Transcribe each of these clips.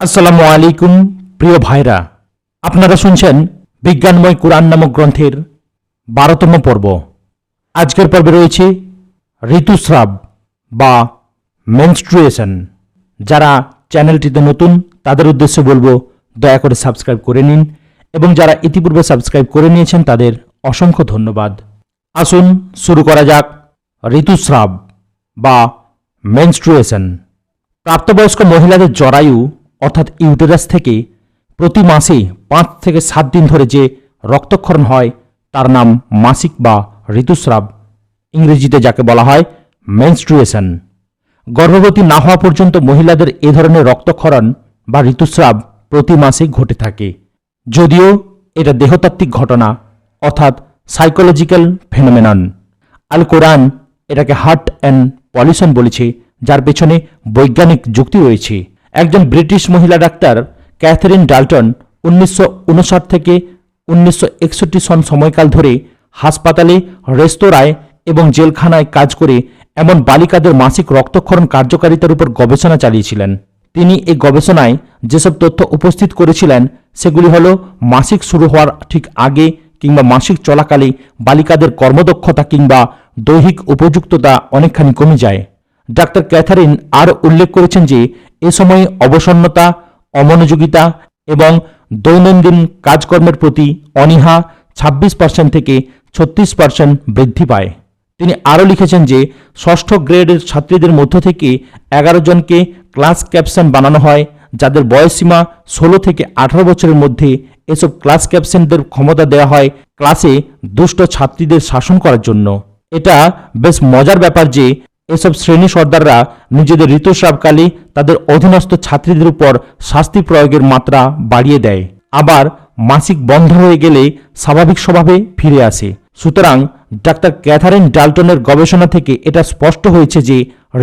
আসসালামু আলাইকুম প্রিয় ভাইরা, আপনারা শুনছেন বিজ্ঞানময় কোরআন নামক গ্রন্থের 12তম পর্ব। আজকের পর্বে রয়েছে ঋতুস্রাব বা মেনস্ট্রুয়েশন। যারা চ্যানেলটিতে নতুন তাদের উদ্দেশ্যে বলবো দয়া করে সাবস্ক্রাইব করে নিন, এবং যারা ইতিপূর্বে সাবস্ক্রাইব করে নিয়েছেন তাদের অসংখ্য ধন্যবাদ। আসুন শুরু করা যাক ঋতুস্রাব বা মেনস্ট্রুয়েশন। প্রাপ্তবয়স্ক মহিলাদের জরায়ু অর্থাৎ ইউটেরাস থেকে প্রতি মাসে 5 থেকে 7 দিন ধরে যে রক্তক্ষরণ হয় তার নাম মাসিক বা ঋতুস্রাব, ইংরেজিতে যাকে বলা হয় মেনস্ট্রুয়েশন। গর্ভবতী না হওয়া পর্যন্ত মহিলাদের এ ধরনের রক্তক্ষরণ বা ঋতুস্রাব প্রতি মাসে ঘটে থাকে। যদিও এটা দেহতাত্ত্বিক ঘটনা অর্থাৎ সাইকোলজিক্যাল ফেনোমেনন। আল কোরআন এটাকে হার্ট অ্যান্ড পলিউশন বলেছে, যার পেছনে বৈজ্ঞানিক যুক্তি রয়েছে। একজন ব্রিটিশ মহিলা ডাক্তার ক্যাথরিন ডাল্টন 1959 থেকে 1961 সন সময়কাল ধরে হাসপাতালে, রেস্তোরাঁয় এবং জেলখানায় কাজ করে এমন বালিকাদের মাসিক রক্তক্ষরণ কার্যকারিতার উপর গবেষণা চালিয়েছিলেন। তিনি এই গবেষণায় যেসব তথ্য উপস্থিত করেছিলেন সেগুলি হল মাসিক শুরু হওয়ার ঠিক আগে কিংবা মাসিক চলাকালে বালিকাদের কর্মদক্ষতা কিংবা দৈহিক উপযুক্ততা অনেকখানি কমে যায়। ডাক্তার ক্যাথারিন আর উল্লেখ করেছেন যে এ সময়ে অবসন্নতা, অমনোযোগিতা এবং দৈনন্দিন কাজকর্মের প্রতি অনীহা 26% থেকে 36% বৃদ্ধি পায়। তিনি আরও লিখেছেন যে ষষ্ঠ গ্রেডের ছাত্রীদের মধ্য থেকে 11 জনকে ক্লাস ক্যাপশন বানানো হয়, যাদের বয়সসীমা 16 থেকে 18 বছরের মধ্যে। এসব ক্লাস ক্যাপশনদের ক্ষমতা দেওয়া হয় ক্লাসে দুষ্ট ছাত্রীদের শাসন করার জন্য। এটা বেশ মজার ব্যাপার যে এসব শ্রেণী সর্দাররা নিজেদের ঋতুস্রাবকালে তাদের অধীনস্থ ছাত্রীদের উপর শাস্তি প্রয়োগের মাত্রা বাড়িয়ে দেয়, আবার মাসিক বন্ধ হয়ে গেলে স্বাভাবিক স্বভাবে ফিরে আসে। সুতরাং ডাক্তার ক্যাথারিন ডাল্টনের গবেষণা থেকে এটা স্পষ্ট হয়েছে যে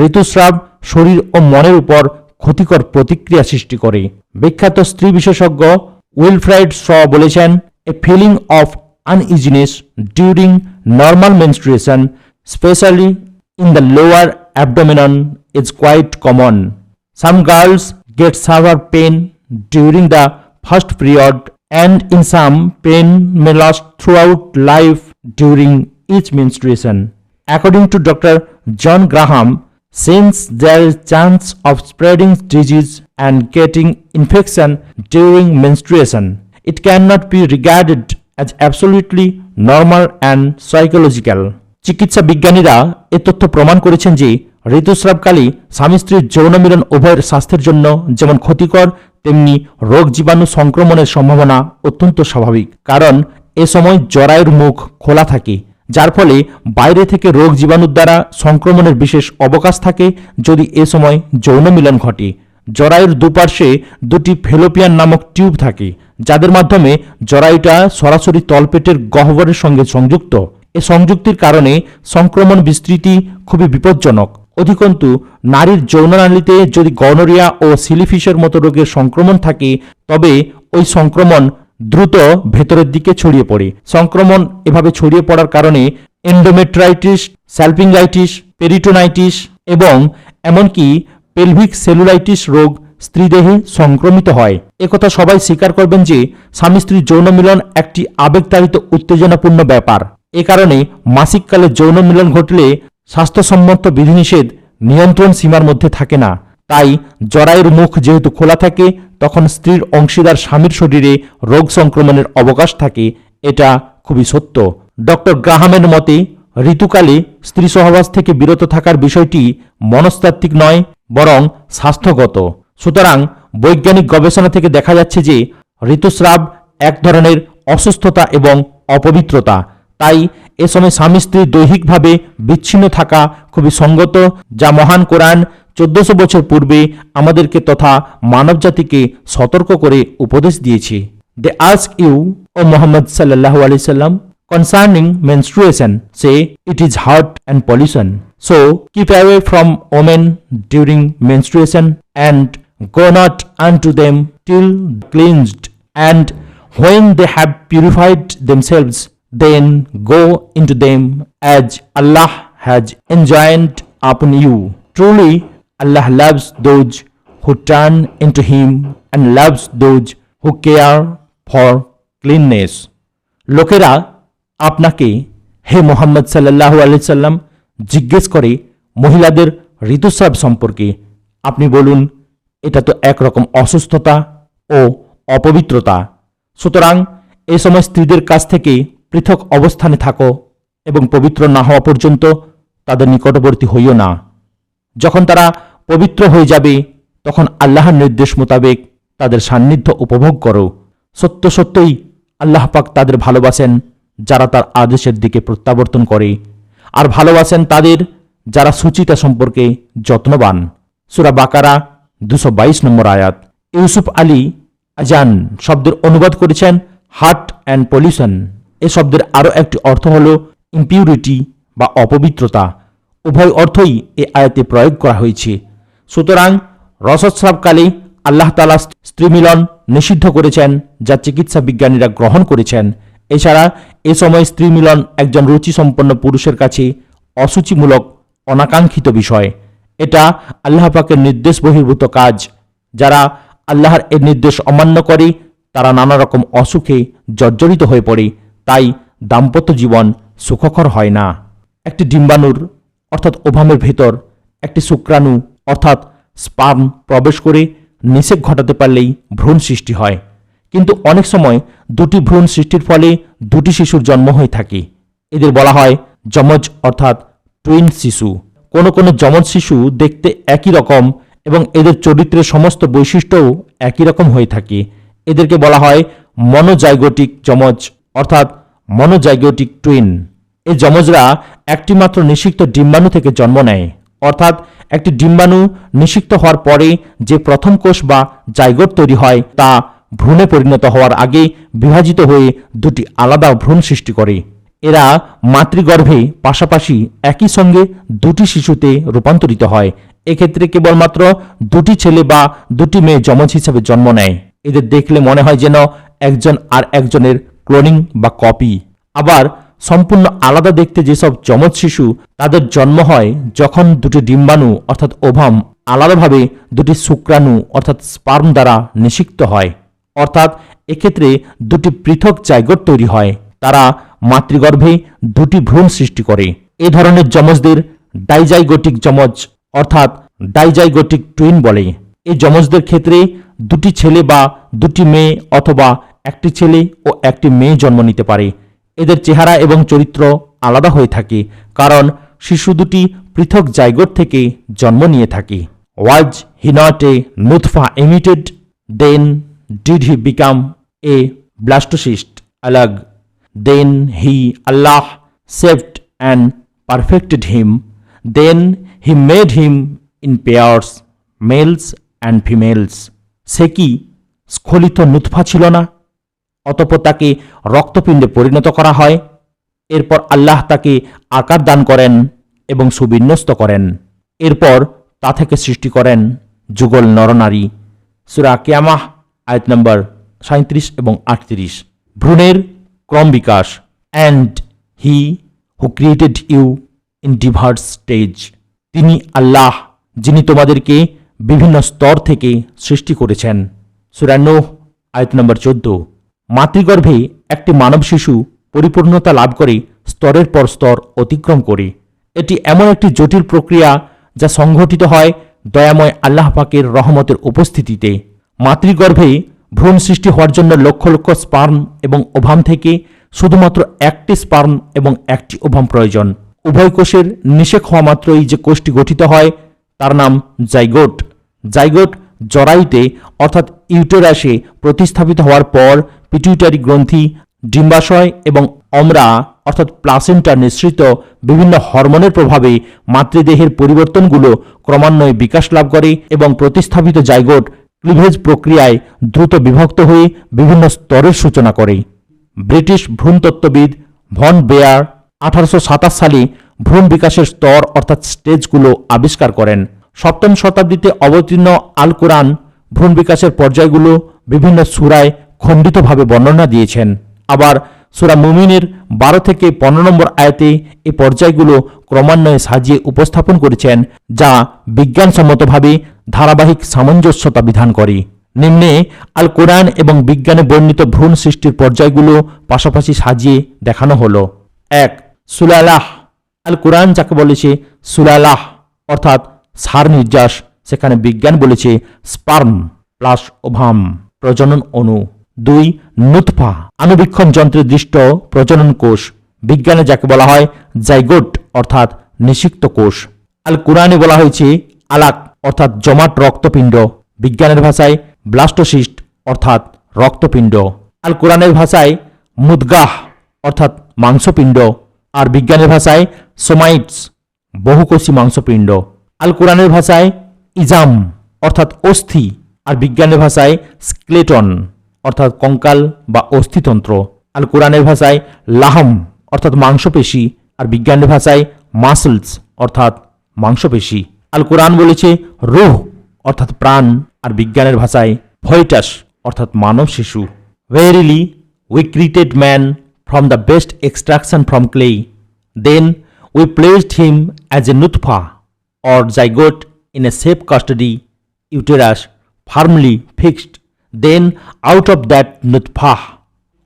ঋতুস্রাব শরীর ও মনের উপর ক্ষতিকর প্রতিক্রিয়া সৃষ্টি করে। বিখ্যাত স্ত্রী বিশেষজ্ঞ উইলফ্রেড শ বলেছেন, a feeling of uneasiness during normal menstruation, specially in the lower abdomen, is quite common. Some girls get severe pain during the first period, and in some, pain may last throughout life during each menstruation. According to Dr. John Graham, since there is chance of spreading disease and getting infection during menstruation, it cannot be regarded as absolutely normal and psychological. চিকিৎসা বিজ্ঞানীরা এ তথ্য প্রমাণ করেছেন যে ঋতুস্রাবকালে স্বামী স্ত্রীর যৌন মিলন উভয়ের স্বাস্থ্যের জন্য যেমন ক্ষতিকর, তেমনি রোগ জীবাণু সংক্রমণের সম্ভাবনা অত্যন্ত স্বাভাবিক। কারণ এ সময় জরায়ুর মুখ খোলা থাকে, যার ফলে বাইরে থেকে রোগ জীবাণুর দ্বারা সংক্রমণের বিশেষ অবকাশ থাকে যদি এ সময় যৌন মিলন ঘটে। জরায়ুর দুপার্শ্বে দুটি ফেলোপিয়ান নামক টিউব থাকে, যাদের মাধ্যমে জরায়ুটা সরাসরি তলপেটের গহ্বরের সঙ্গে সংযুক্ত। এ সংযুক্তির কারণে সংক্রমণ বিস্তৃতি খুবই বিপজ্জনক। অধিকন্তু নারীর যৌননালীতে যদি গনোরিয়া ও সিলিফিসের মতো রোগের সংক্রমণ থাকে তবে ওই সংক্রমণ দ্রুত ভেতরের দিকে ছড়িয়ে পড়ে। সংক্রমণ এভাবে ছড়িয়ে পড়ার কারণে এন্ডোমেট্রাইটিস, স্যালপিঙ্গাইটিস, পেরিটোনাইটিস এবং এমনকি পেলভিক সেলুলাইটিস রোগ স্ত্রীদেহে সংক্রমিত হয়। একথা সবাই স্বীকার করবেন যে স্বামী স্ত্রীর যৌন মিলন একটি আবেগতাড়িত উত্তেজনাপূর্ণ ব্যাপার। এ কারণে মাসিককালে যৌন মিলন ঘটলে স্বাস্থ্যসম্মত বিধিনিষেধ নিয়ন্ত্রণ সীমার মধ্যে থাকে না। তাই জরায়ুর মুখ যেহেতু খোলা থাকে তখন স্ত্রীর অংশীদার স্বামীর শরীরে রোগ সংক্রমণের অবকাশ থাকে। এটা খুবই সত্য। ডক্টর গ্রাহামের মতে ঋতুকালে স্ত্রী সহবাস থেকে বিরত থাকার বিষয়টি মনস্তাত্ত্বিক নয়, বরং স্বাস্থ্যগত। সুতরাং বৈজ্ঞানিক গবেষণা থেকে দেখা যাচ্ছে যে ঋতুস্রাব এক ধরনের অসুস্থতা এবং অপবিত্রতা। তাই এ সময় স্বামী স্ত্রী দৈহিকভাবে বিচ্ছিন্ন থাকা খুবই সঙ্গত, যা মহান কোরআন 1400 বছর পূর্বে আমাদেরকে তথা মানবজাতিকে সতর্ক করে উপদেশ দিয়েছে। দে আস্ক ইউ, ও মুহাম্মদ সাল্লাল্লাহু আলাইহি সাল্লাম, concerning menstruation, say it is hurt and pollution. So keep away from women during menstruation and go not unto them till cleansed, and when they have purified themselves, then go into them as Allah has enjoined upon you. Truly Allah loves those who turn into him and loves those who care for cleanness. লোকেরা আপনাকে হে মোহাম্মদ সাল্লাল্লাহু আলাইহি সাল্লাম জিজ্ঞেস করে মহিলাদের ঋতুস্রাব সম্পর্কে। আপনি বলুন, এটা তো একরকম অসুস্থতা ও অপবিত্রতা। সুতরাং এই সময় স্ত্রীদের কাছ থেকে পৃথক অবস্থানে থাকো এবং পবিত্র না হওয়া পর্যন্ত তাদের নিকটবর্তী হইও না। যখন তারা পবিত্র হয়ে যাবে তখন আল্লাহর নির্দেশ মোতাবেক তাদের সান্নিধ্য উপভোগ করো। সত্য সত্যই আল্লাহ পাক তাদের ভালোবাসেন যারা তার আদেশের দিকে প্রত্যাবর্তন করে, আর ভালোবাসেন তাদের যারা সুচিতা সম্পর্কে যত্নবান। সূরা বাকারা 222 নম্বর আয়াত। ইউসুফ আলী আজান শব্দের অনুবাদ করেছেন হার্ট অ্যান্ড পলিউশন। এ শব্দের আরও একটি অর্থ হল ইম্পিউরিটি বা অপবিত্রতা। উভয় অর্থই এ আয়াতে প্রয়োগ করা হয়েছে। সুতরাং রসস্রাবকালে আল্লাহ তাআলা স্ত্রী মিলন নিষিদ্ধ করেছেন, যা চিকিৎসা বিজ্ঞানীরা গ্রহণ করেছেন। এছাড়া এ সময় স্ত্রী মিলন একজন রুচিসম্পন্ন পুরুষের কাছে অসুচিমূলক অনাকাঙ্ক্ষিত বিষয়। এটা আল্লাহ পাকের নির্দেশ বহির্ভূত কাজ। যারা আল্লাহর এর নির্দেশ অমান্য করে তারা নানা রকম অসুখে জর্জরিত হয়ে পড়ে। তাই দাম্পত্য জীবন সুখকর হয় না। একটি ডিম্বাণুর অর্থাৎ ওভামের ভেতর একটি শুক্রাণু অর্থাৎ স্পার্ম প্রবেশ করে নিষেক ঘটাতে পারলেই ভ্রূণ সৃষ্টি হয়। কিন্তু অনেক সময় দুটি ভ্রূণ সৃষ্টির ফলে দুটি শিশুর জন্ম হয়ে থাকে। এদের বলা হয় যমজ অর্থাৎ টুইন শিশু। কোনো কোনো যমজ শিশু দেখতে একই রকম এবং এদের চরিত্রের সমস্ত বৈশিষ্ট্যও একই রকম হয়ে থাকে। এদেরকে বলা হয় মনোজাইগোটিক যমজ অর্থাৎ মনোজাইগোটিক টুইন। এই যমজরা একটি মাত্র নিষিক্ত ডিম্বাণু থেকে জন্ম নেয়। অর্থাৎ একটি ডিম্বাণু নিষিক্ত হওয়ার পরে যে প্রথম কোষ বা জাইগোট তৈরি হয় তা ভ্রূণে পরিণত হওয়ার আগে বিভাজিত হয়ে দুটি আলাদা ভ্রূণ সৃষ্টি করে। এরা মাতৃগর্ভে পাশাপাশি একই সঙ্গে দুটি শিশুতে রূপান্তরিত হয়। এক্ষেত্রে কেবলমাত্র দুটি ছেলে বা দুটি মেয়ে যমজ হিসেবে জন্ম নেয়। এদের দেখলে মনে হয় যেন একজন আর একজনের ক্লোনিং বা কপি। আবার সম্পূর্ণ আলাদা দেখতে যেসব যমজ শিশু তাদের জন্ম হয় যখন দুটি ডিম্বাণু অর্থাৎ ওভাম আলাদাভাবে দুটি শুক্রাণু অর্থাৎ স্পার্ম দ্বারা নিষিক্ত হয়। অর্থাৎ এক্ষেত্রে দুটি পৃথক জাইগোট তৈরি হয়। তারা মাতৃগর্ভে দুটি ভ্রূণ সৃষ্টি করে। এ ধরনের যমজদের ডাইজাইগোটিক যমজ অর্থাৎ ডাইজাইগোটিক টুইন বলে। এই যমজদের ক্ষেত্রে দুটি ছেলে বা দুটি মেয়ে অথবা একটি ছেলে ও একটি মেয়ে জন্ম নিতে পারে। এদের চেহারা এবং চরিত্র আলাদা হয়ে থাকে কারণ শিশু দুটি পৃথক জাইগোট থেকে জন্ম নিয়ে থাকে। ওয়াজ হি নট এ নুতফা emitted, then did he become a blastocyst আলাগ, then he Allah saved and perfected him, then he made him in pairs males and females. সে কি স্খলিত নুতফা ছিল না? অতঃপর তাকে রক্তপিণ্ডে পরিণত করা হয়। এরপর আল্লাহ তাকে আকার দান করেন এবং সুবিন্যস্ত করেন। এরপর তা থেকে সৃষ্টি করেন যুগল নরনারী। সূরা কিয়ামাহ আয়াত নম্বর 37 এবং 38। ভ্রূণের ক্রম বিকাশ। And he who created you in diverse stage. তিনি আল্লাহ যিনি তোমাদেরকে বিভিন্ন স্তর থেকে সৃষ্টি করেছেন। সূরা নূহ আয়াত নম্বর 14। মাতৃগর্ভে একটি মানব শিশু পরিপূর্ণতা লাভ করে স্তরের পর স্তর অতিক্রম করে। এটি এমন একটি জটিল প্রক্রিয়া যা সংঘটিত হয় দয়াময় আল্লাহ পাকের রহমতের উপস্থিতিতে। মাতৃগর্ভে ভ্রূণ সৃষ্টি হওয়ার জন্য লক্ষ লক্ষ স্পার্ম এবং ওভাম থেকে শুধুমাত্র একটি স্পার্ম এবং একটি ওভাম প্রয়োজন। উভয় কোষের নিষেক হওয়া মাত্রই যে কোষটি গঠিত হয় তার নাম জাইগোট। জাইগোট জরায়ুতে অর্থাৎ ইউটেরাসে প্রতিস্থাপিত হওয়ার পর পিটুইটারি গ্রন্থি, ডিম্বাশয় এবং অমরা অর্থাৎ প্লাসেন্টা নিঃসৃত বিভিন্ন হরমোনের প্রভাবে মাতৃদেহের পরিবর্তনগুলো ক্রমান্বয়ে বিকাশ লাভ করে এবং প্রতিস্থাপিত জাইগোট ক্লিভেজ প্রক্রিয়ায় দ্রুত বিভক্ত হয়ে বিভিন্ন স্তরের সূচনা করে। ব্রিটিশ ভ্রূণতত্ত্ববিদ ভন বেয়ার 1827 সালে ভ্রূণ বিকাশের স্তর অর্থাৎ স্টেজগুলো আবিষ্কার করেন। 7ম শতাব্দীতে অবতীর্ণ আল কোরআন ভ্রূণ বিকাশের পর্যায়গুলো বিভিন্ন সূরায় খণ্ডিতভাবে বর্ণনা দিয়েছেন। আবার সূরা মুমিনের 12 থেকে 15 নম্বর আয়াতে এই পর্যায়গুলো ক্রমান্বয়ে সাজিয়ে উপস্থাপন করেছেন, যা বিজ্ঞানসম্মতভাবে ধারাবাহিক সামঞ্জস্যতা বিধান করে। নিম্নে আল কোরআন এবং বিজ্ঞানে বর্ণিত ভ্রূণ সৃষ্টির পর্যায়গুলো পাশাপাশি সাজিয়ে দেখানো হলো। 1. সুলালাহ। আল কোরআন যাকে বলেছে সুলালাহ অর্থাৎ সার নির্যাস, সেখানে বিজ্ঞান বলেছে স্পার্ম প্লাস ওভাম প্রজনন অণু। 2. নুতফা, আণুবীক্ষণ যন্ত্রে দৃষ্ট প্রজনন কোষ, বিজ্ঞানে যাকে বলা হয় জাইগোট অর্থাৎ নিষিক্ত কোষ। আল কোরআনে বলা হয়েছে আলাক অর্থাৎ জমাট রক্তপিণ্ড, বিজ্ঞানের ভাষায় ব্লাস্টোসিস্ট অর্থাৎ রক্তপিণ্ড। আল কোরআনের ভাষায় মুদগাহ অর্থাৎ মাংসপিণ্ড, আর বিজ্ঞানের ভাষায় সোমাইটস বহুকোষী মাংসপিণ্ড। আল কোরআনের ভাষায় ইজাম অর্থাৎ অস্থি, আর বিজ্ঞানের ভাষায় স্কেলেটন অর্থাৎ কঙ্কাল বা অস্থিতন্ত্র। আল কোরআনের ভাষায় লাহম অর্থাৎ মাংসপেশি, আর বিজ্ঞানের ভাষায় মাসলস অর্থাৎ মাংসপেশি। আল কোরআন বলেছে রূহ অর্থাৎ প্রাণ, আর বিজ্ঞানের ভাষায় ফয়েটাস অর্থাৎ মানব শিশু। Verily we created man from the best extraction from clay. Then we placed him as a nutfa or zygote in a safe custody uterus firmly fixed. Then out of that nutfa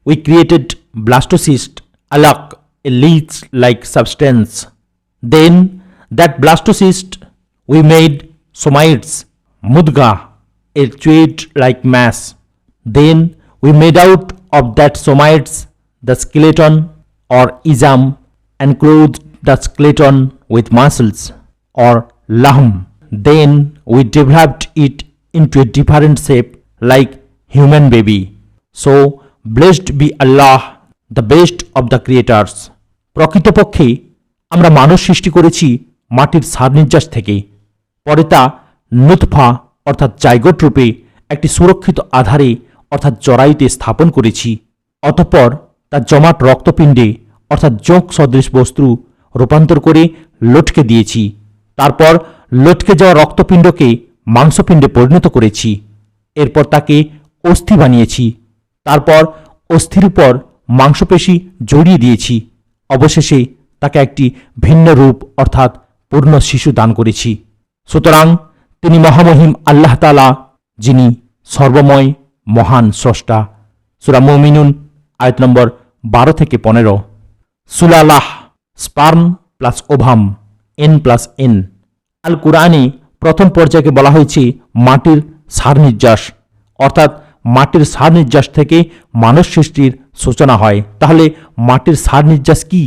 we created blastocyst, alaq, a leech-like substance. Then that blastocyst we made somites, mudga, a thread-like mass. Then we made out of that somites the skeleton or isam and clothed the skeleton with muscles or lahm. Then we developed it into a different shape like human baby. So blessed be Allah, the best of the creators. প্রকৃতপক্ষে আমরা মানুষ সৃষ্টি করেছি মাটির সারনির্যাস থেকে, পরে তা নুতফা অর্থাৎ জাইগোট রূপে একটি সুরক্ষিত আধারে অর্থাৎ জরায়ুতে স্থাপন করেছি। অতঃপর তার জমাট রক্তপিণ্ডে অর্থাৎ জোঁক সদৃশ বস্তু রূপান্তর করে লটকে দিয়েছি। তারপর লটকে যাওয়া রক্তপিণ্ডকে মাংসপিণ্ডে পরিণত করেছি। এরপর তাকে অস্থি বানিয়েছি। তারপর অস্থির উপর মাংসপেশি জড়িয়ে দিয়েছি। অবশেষে তাকে একটি ভিন্ন রূপ অর্থাৎ পূর্ণ শিশু দান করেছি। সুতরাং তিনি মহামহিম আল্লাহ তাআলা, যিনি সর্বময় মহান স্রষ্টা। সূরা মুমিনুন আয়াত নম্বর 12 থেকে 15। সুলালাহ স্পার্ম প্লাস ওভাম N+N। আল কোরআনে প্রথম পর্যায়কে বলা হয়েছে মাটির সারনির্যাস, অর্থাৎ মাটির সারনির্যাস থেকে মানুষ সৃষ্টির সূচনা হয়। তাহলে মাটির সারনির্যাস কি?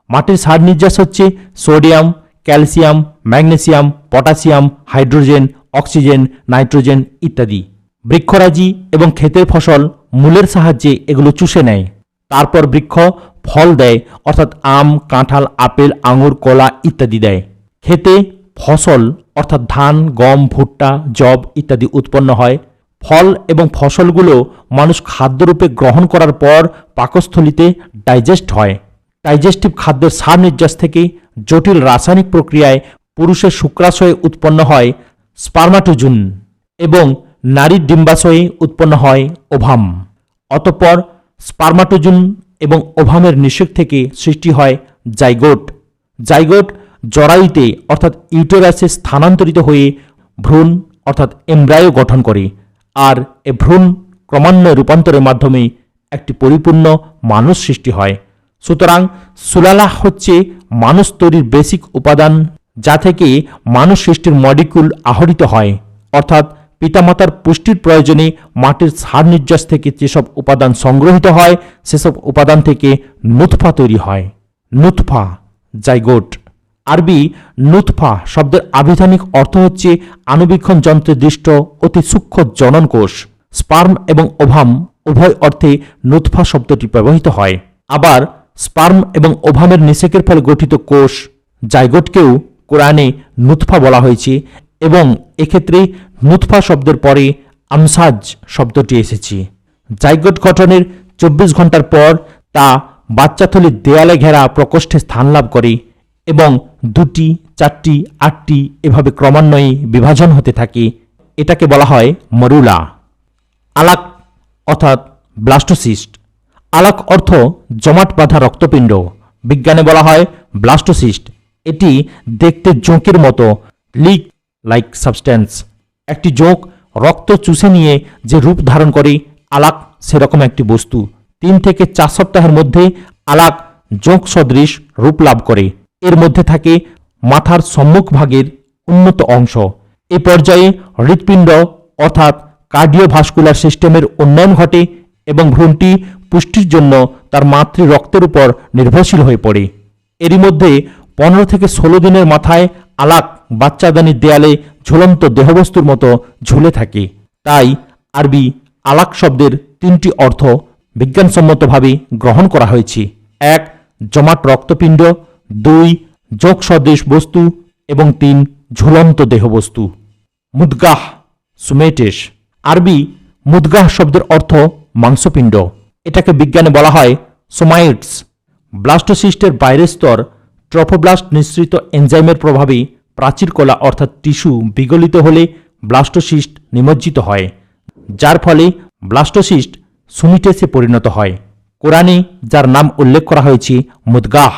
মাটির সারনির্যাস হচ্ছে sodium, calcium, magnesium, potassium, hydrogen, oxygen, nitrogen ইত্যাদি। বৃক্ষরাজি এবং ক্ষেতের ফসল মূলের সাহায্যে এগুলো চুষে নেয়। তারপর বৃক্ষ ফল দেয়, অর্থাৎ আম, কাঁঠাল, আপেল, আঙুর, কলা ইত্যাদি দেয়। ক্ষেতে ফসল অর্থাৎ ধান, গম, ভুট্টা, যব ইত্যাদি উৎপন্ন হয়। ফল এবং ফসলগুলো মানুষ খাদ্যরূপে গ্রহণ করার পর পাকস্থলিতে ডাইজেস্ট হয়। ডাইজেস্টিভ খাদ্যের সারনির্যাস থেকে জটিল রাসায়নিক প্রক্রিয়ায় পুরুষের শুক্রাশয়ে উৎপন্ন হয় স্পার্মাটোজুন এবং নারীর ডিম্বাশয়ে উৎপন্ন হয় ওভাম। অতঃপর স্পার্মাটোজুন এবং ওভামের নিষেক থেকে সৃষ্টি হয় জাইগোট। জাইগোট জরায়ুতে অর্থাৎ ইউটেরাসে স্থানান্তরিত হয়ে ভ্রূণ অর্থাৎ এমব্রায়ো গঠন করে, আর এ ভ্রূণ ক্রমান্বয়ে রূপান্তরের মাধ্যমে একটি পরিপূর্ণ মানুষ সৃষ্টি হয়। সুতরাং সুলালাহ হচ্ছে মানুষ তৈরির বেসিক উপাদান, যা থেকে মানুষ সৃষ্টির মলিকুল আহরিত হয়, অর্থাৎ পিতামাতার পুষ্টির প্রয়োজনে মাটির সারনির্যাস থেকে যেসব উপাদান সংগ্রহিত হয় সেসব উপাদান থেকে নুতফা তৈরি হয়। নুতফা জাইগোট। আরবি নুতফা শব্দের আবিধানিক অর্থ হচ্ছে আণুবীক্ষণ যন্ত্রে দৃষ্ট অতি সূক্ষ্ম জনন কোষ। স্পার্ম এবং ওভাম উভয় অর্থে নুতফা শব্দটি ব্যবহৃত হয়। আবার স্পার্ম এবং ওভামের নিষেকের ফলে গঠিত কোষ জাইগোটকেও কোরআনে নুতফা বলা হয়েছে, এবং এক্ষেত্রে নুতফা শব্দের পরে আমসাজ শব্দটি এসেছে। জাইগোট গঠনের 24 ঘন্টার পর তা বাচ্চাথলির দেয়ালে ঘেরা প্রকোষ্ঠে স্থান লাভ করে এবং 2টি, 4টি, 8টি এভাবে ক্রমান্বয়ে বিভাজন হতে থাকে। এটাকে বলা হয় মরুলা। আলাক অর্থাৎ ব্লাস্টোসিস্ট। আলাক অর্থ জমাট বাঁধা রক্তপিণ্ড, বিজ্ঞানে বলা হয় ব্লাস্টোসিস্ট। এটি দেখতে জোঁকের মতো লিক লাইক সাবস্ট্যান্স। একটি জোঁক রক্ত চুষে নিয়ে যে রূপ ধারণ করে আলাক সেরকম একটি বস্তু 3 থেকে 4 সপ্তাহের মধ্যে আলাক জোঁক সদৃশ রূপ লাভ করে। এর মধ্যে থাকে মাথার সম্মুখভাগের উন্নত অংশ। এ পর্যায়ে হৃৎপিণ্ড অর্থাৎ কার্ডিওভাস্কুলার সিস্টেমের উন্নয়ন ঘটে এবং ভ্রূণটি পুষ্টির জন্য তার মাতৃ রক্তের উপর নির্ভরশীল হয়ে পড়ে। এরই মধ্যে 15 থেকে 16 দিনের মাথায় আলাক বাচ্চাদানির দেয়ালে ঝুলন্ত দেহবস্তুর মতো ঝুলে থাকে। তাই আরবি আলাক শব্দের 3টি অর্থ বিজ্ঞানসম্মতভাবে গ্রহণ করা হয়েছে। 1 জমাট রক্তপিণ্ড, 2 জোঁক সদৃশ বস্তু এবং 3 ঝুলন্ত দেহবস্তু। মুদগাহ সুমেটেশ। আরবি মুদগাহ শব্দের অর্থ মাংসপিণ্ড। এটাকে বিজ্ঞানে বলা হয় সোমাইটস। ব্লাস্টোসিস্টের বাইরের স্তর ট্রফোব্লাস্ট নিঃসৃত এনজাইমের প্রভাবে প্রাচীর কলা অর্থাৎ টিস্যু বিগলিত হলে ব্লাস্টোসিস্ট নিমজ্জিত হয়, যার ফলে ব্লাস্টোসিস্ট সুমিটেসে পরিণত হয়। কোরআনে যার নাম উল্লেখ করা হয়েছে মুদগাহ,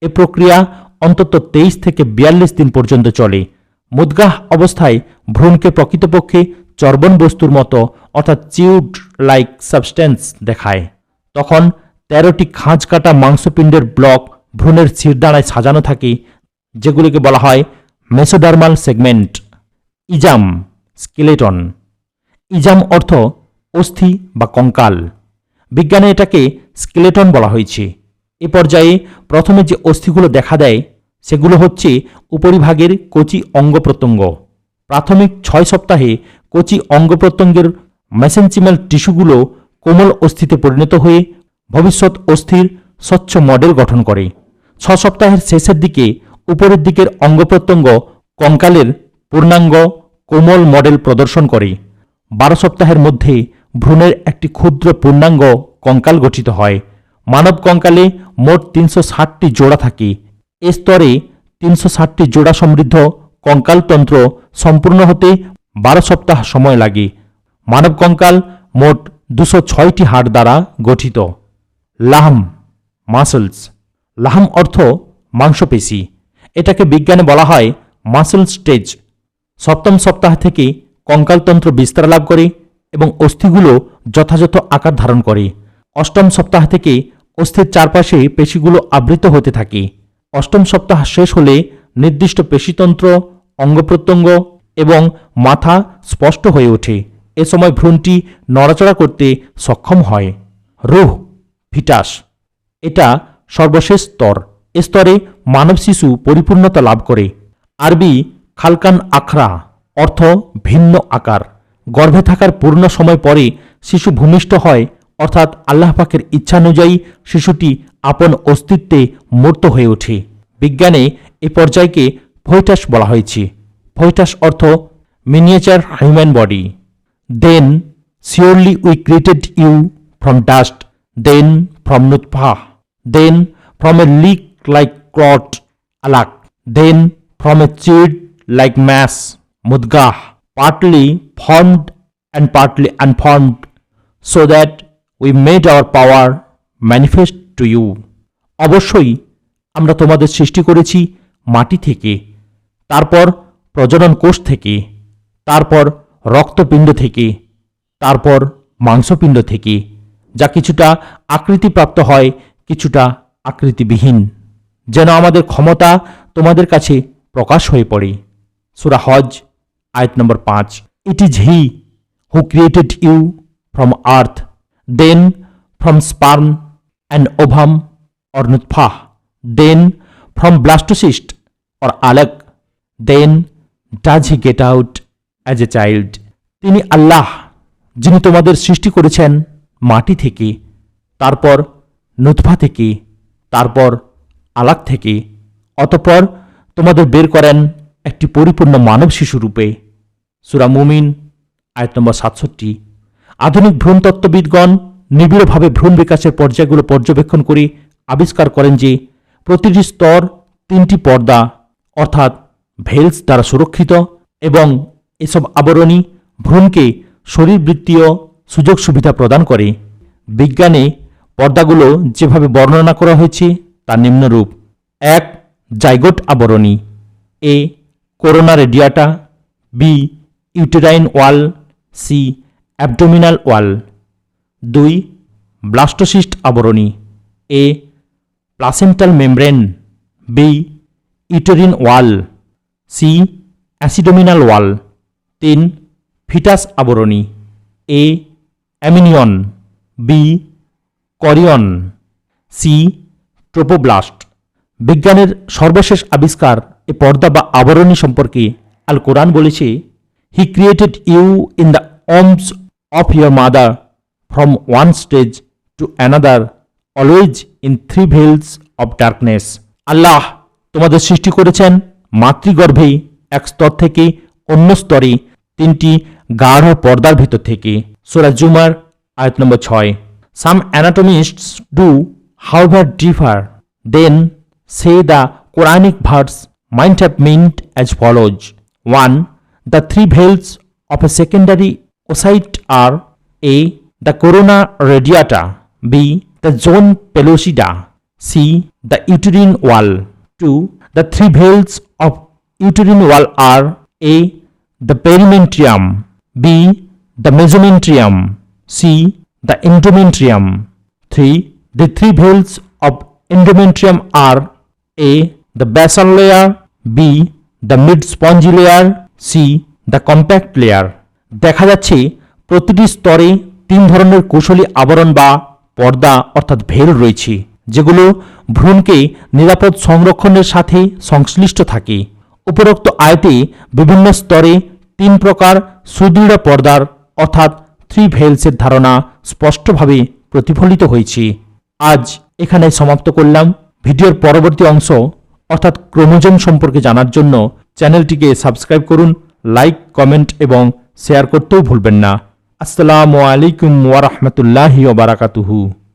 এ প্রক্রিয়া অন্তত 23 থেকে 42 দিন পর্যন্ত চলে। মুদগাহ অবস্থায় ভ্রূণকে প্রকৃতপক্ষে চর্বণ বস্তুর মতো অর্থাৎ চিউড লাইক সাবস্টেন্স দেখায়। তখন 13টি খাঁজ কাটা মাংসপিণ্ডের ব্লক ভ্রূণের শিরদাঁড়ায় সাজানো থাকে, যেগুলিকে বলা হয় mesodermal segment. Ism skeleton. Ism অর্থ অস্থি বা কঙ্কাল। বিজ্ঞানে এটাকে স্কেলেটন বলা হয়েছে। এ পর্যায়ে প্রথমে যে অস্থিগুলো দেখা দেয় সেগুলো হচ্ছে উপরিভাগের কচি অঙ্গ প্রত্যঙ্গ। প্রাথমিক 6 সপ্তাহে কচি অঙ্গ প্রত্যঙ্গের মেসেনচিমাল টিস্যুগুলো কোমল অস্থিতে পরিণত হয়ে ভবিষ্যৎ অস্থির স্বচ্ছ মডেল গঠন করে। 6 সপ্তাহের শেষের দিকে উপরের দিকের অঙ্গ প্রত্যঙ্গ কঙ্কালের পূর্ণাঙ্গ কোমল মডেল প্রদর্শন করে। 12 সপ্তাহের মধ্যে ভ্রূণের একটি ক্ষুদ্র পূর্ণাঙ্গ কঙ্কাল গঠিত হয়। মানব কঙ্কালে মোট 360টি জোড়া থাকে। এ স্তরে 360টি জোড়া সমৃদ্ধ কঙ্কালতন্ত্র সম্পূর্ণ হতে 12 সপ্তাহ সময় লাগে। মানব কঙ্কাল মোট 206টি হাড় দ্বারা গঠিত। লাহম মাসলস। লাহম অর্থ মাংসপেশি। এটাকে বিজ্ঞানে বলা হয় মাসল স্টেজ। 7ম সপ্তাহ থেকে কঙ্কালতন্ত্র বিস্তার লাভ করে এবং অস্থিগুলো যথাযথ আকার ধারণ করে। 8ম সপ্তাহ থেকে অস্থির চারপাশে পেশিগুলো আবৃত হতে থাকে। 8ম সপ্তাহ শেষ হলে নির্দিষ্ট পেশিতন্ত্র, অঙ্গপ্রত্যঙ্গ এবং মাথা স্পষ্ট হয়ে ওঠে। এ সময় ভ্রূণটি নড়াচড়া করতে সক্ষম হয়। রুহ ফিটাস। এটা সর্বশেষ স্তর। এ স্তরে মানব শিশু পরিপূর্ণতা লাভ করে। আরবি খালকান আখরা অর্থ ভিন্ন আকার। গর্ভে থাকার পূর্ণ সময় পরে শিশু ভূমিষ্ঠ হয়, অর্থাৎ আল্লাহ পাকের ইচ্ছানুযায়ী শিশুটি আপন অস্তিত্বে মূর্ত হয়ে ওঠে। বিজ্ঞানে এ পর্যায়কে ফয়টাস বলা হয়েছে। ফয়টাস অর্থ miniature human body. Then surely we created you from dust, then from নুতফাহ, then from a leech like clot আলাক, then from a chewed like mass মুদগাহ, partly formed and partly unformed, so that we made our power manifest to you. অবশ্যই আমরা তোমাদের সৃষ্টি করেছি মাটি থেকে, তারপর প্রজনন কোষ থেকে, তারপর রক্তপিণ্ড থেকে, তারপর মাংসপিণ্ড থেকে, যা কিছুটা আকৃতিপ্রাপ্ত হয়, কিছুটা আকৃতিবিহীন, যেন আমাদের ক্ষমতা তোমাদের কাছে প্রকাশ হয়ে পড়ে। সূরা হজ আয়াত নম্বর 5। It is he who created you from earth, then from sperm and ovum or nutfah, then from blastocyst or alaq, then does he get out as a child. তিনি আল্লাহ, যিনি তোমাদের সৃষ্টি করেছেন মাটি থেকে, তারপর নুতফা থেকে, তারপর আলাক থেকে, অতঃপর তোমাদের বের করেন একটি পরিপূর্ণ মানব শিশু রূপে। সূরা মুমিন আয়াত নম্বর 67। আধুনিক ভ্রূণতত্ত্ববিদগণ নিবিড়ভাবে ভ্রূণ বিকাশের পর্যায়গুলো পর্যবেক্ষণ করে আবিষ্কার করেন যে প্রতিটি স্তর 3টি পর্দা অর্থাৎ ভেলস দ্বারা সুরক্ষিত এবং এসব আবরণী ভ্রূণকে শরীরবৃত্তীয় সুযোগ সুবিধা প্রদান করে। বিজ্ঞানে পর্দাগুলো যেভাবে বর্ণনা করা হয়েছে তা নিম্নরূপ: 1 জাইগোট আবরণী, A corona radiata, B uterine wall, C abdominal wall. 2. Blastocyst আবরণী, A placental membrane, B uterine wall, C abdominal wall. 3. Foetus আবরণী, এ অ্যামিনিয়ন, বি করিয়ন, সি ট্রোপোব্লাস্ট। বিজ্ঞানের সর্বশেষ আবিষ্কার এ পর্দা বা আবরণী সম্পর্কে আল কোরআন বলেছে, he created you in the wombs of your mother from one stage to another always in 3 veils of darkness. আল্লাহ তোমাদের সৃষ্টি করেছেন মাতৃগর্ভে এক স্তর থেকে অন্য স্তরে 3টি গাঢ় পর্দার ভিতর থেকে। সূরা জুমার আয়াত নম্বর 6। Some anatomists do, however, differ. Then say the Quranic verse might have meant as follows. 1. The 3 veils of a secondary oocyte are A. The corona radiata, B. The zone pellucida, C. The uterine wall. 2. The 3 veils of uterine wall are A. The perimetrium, B. The mesometrium, C. The endometrium. 3. The 3 veils of endometrium are A. The basal layer, B. The mid-spongy layer, C. The compact layer. দেখা যাচ্ছে প্রতিটি স্তরে 3 ধরনের কৌশলী আবরণ বা পর্দা অর্থাৎ ভেল রয়েছে, যেগুলো ভ্রূণকে নিরাপদ সংরক্ষণের সাথে সংশ্লিষ্ট থাকে। উপরোক্ত আয়াতে বিভিন্ন স্তরে 3 প্রকার সুদৃঢ় পর্দার অর্থাৎ 3 ভেলসের ধারণা স্পষ্টভাবে প্রতিফলিত হয়েছে। আজ এখানে সমাপ্ত করলাম। ভিডিওর পরবর্তী অংশ অর্থাৎ ক্রোমোজোম সম্পর্কে জানার জন্য চ্যানেলটিকে সাবস্ক্রাইব করুন, লাইক, কমেন্ট এবং শেয়ার করতেও ভুলবেন না। আসসালামু আলাইকুম ওয়া রাহমাতুল্লাহি ওয়া বারাকাতুহু।